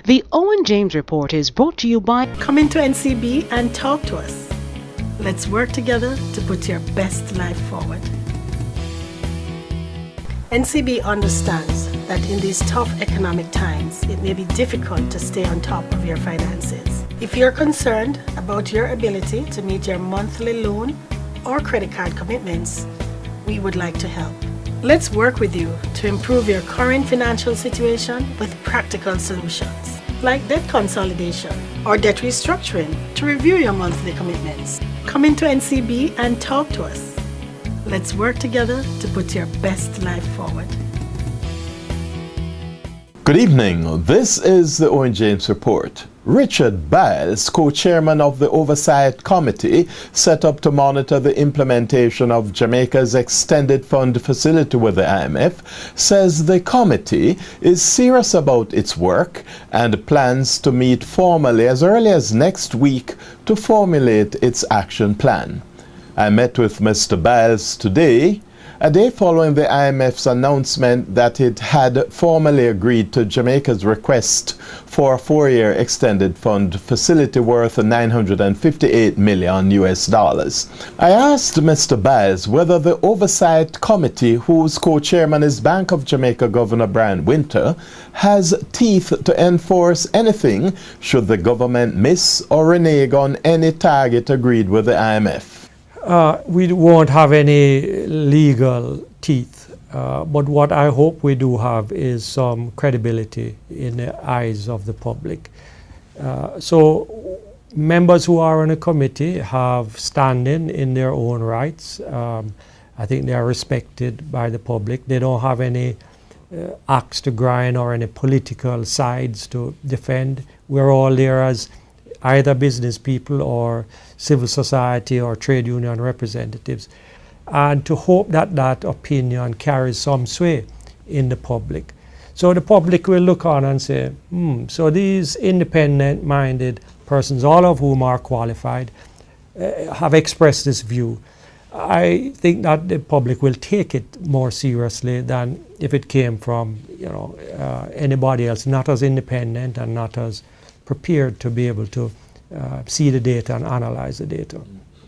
The Owen James Report is brought to you by Come into NCB and talk to us. Let's work together to put your best life forward. NCB understands that in these tough economic times, it may be difficult to stay on top of your finances. If you're concerned about your ability to meet your monthly loan or credit card commitments, we would like to help. Let's work with you to improve your current financial situation with practical solutions, like debt consolidation or debt restructuring to review your monthly commitments. Come into NCB and talk to us. Let's work together to put your best life forward. Good evening. This is the Owen James Report. Richard Biles, co-chairman of the Oversight Committee set up to monitor the implementation of Jamaica's extended fund facility with the IMF, says the committee is serious about its work and plans to meet formally as early as next week to formulate its action plan. I met with Mr. Biles today, a day following the IMF's announcement that it had formally agreed to Jamaica's request for a 4-year extended fund facility worth $958 million. I asked Mr. Biles whether the Oversight Committee, whose co-chairman is Bank of Jamaica Governor Brian Winter, has teeth to enforce anything should the government miss or renege on any target agreed with the IMF. We won't have any legal teeth, but what I hope we do have is some credibility in the eyes of the public. So members who are on a committee have standing in their own rights. I think they are respected by the public. They don't have any axe to grind or any political sides to defend. We're all there as either business people or civil society or trade union representatives, and to hope that that opinion carries some sway in the public. So the public will look on and say, so these independent-minded persons, all of whom are qualified, have expressed this view. I think that the public will take it more seriously than if it came from anybody else, not as independent and not as prepared to be able to see the data and analyze the data.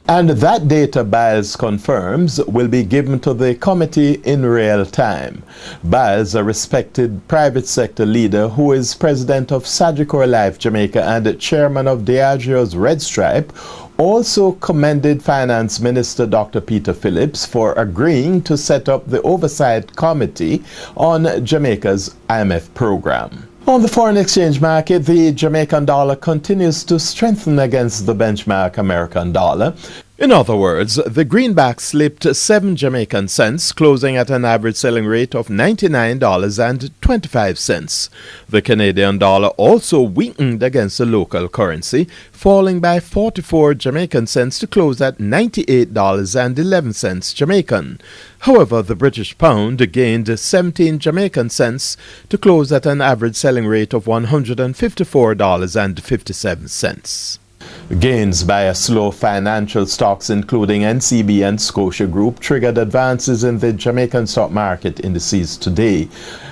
And that data, Biles confirms, will be given to the committee in real time. Biles, a respected private sector leader who is president of Sagicor Life Jamaica and chairman of Diageo's Red Stripe, also commended Finance Minister Dr. Peter Phillips for agreeing to set up the Oversight Committee on Jamaica's IMF program. On the foreign exchange market, the Jamaican dollar continues to strengthen against the benchmark American dollar. In other words, the greenback slipped 7 Jamaican cents, closing at an average selling rate of $99.25. The Canadian dollar also weakened against the local currency, falling by 44 Jamaican cents to close at $98.11 Jamaican. However, the British pound gained 17 Jamaican cents to close at an average selling rate of $154.57. Gains by a slow financial stocks including NCB and Scotia Group triggered advances in the Jamaican stock market indices today.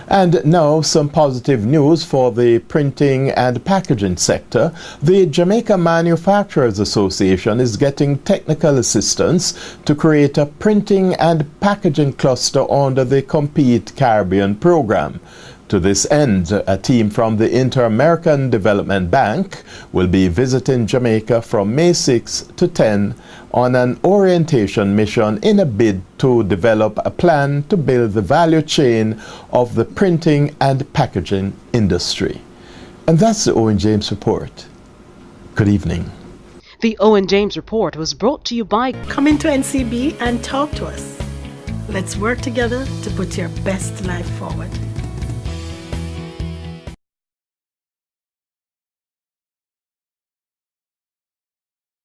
And now some positive news for the printing and packaging sector. The Jamaica Manufacturers Association is getting technical assistance to create a printing and packaging cluster under the Compete Caribbean program. To this end, a team from the Inter-American Development Bank will be visiting Jamaica from May 6 to 10 on an orientation mission in a bid to develop a plan to build the value chain of the printing and packaging industry. And that's the Owen James Report. Good evening. The Owen James Report was brought to you by Come into NCB and talk to us. Let's work together to put your best life forward.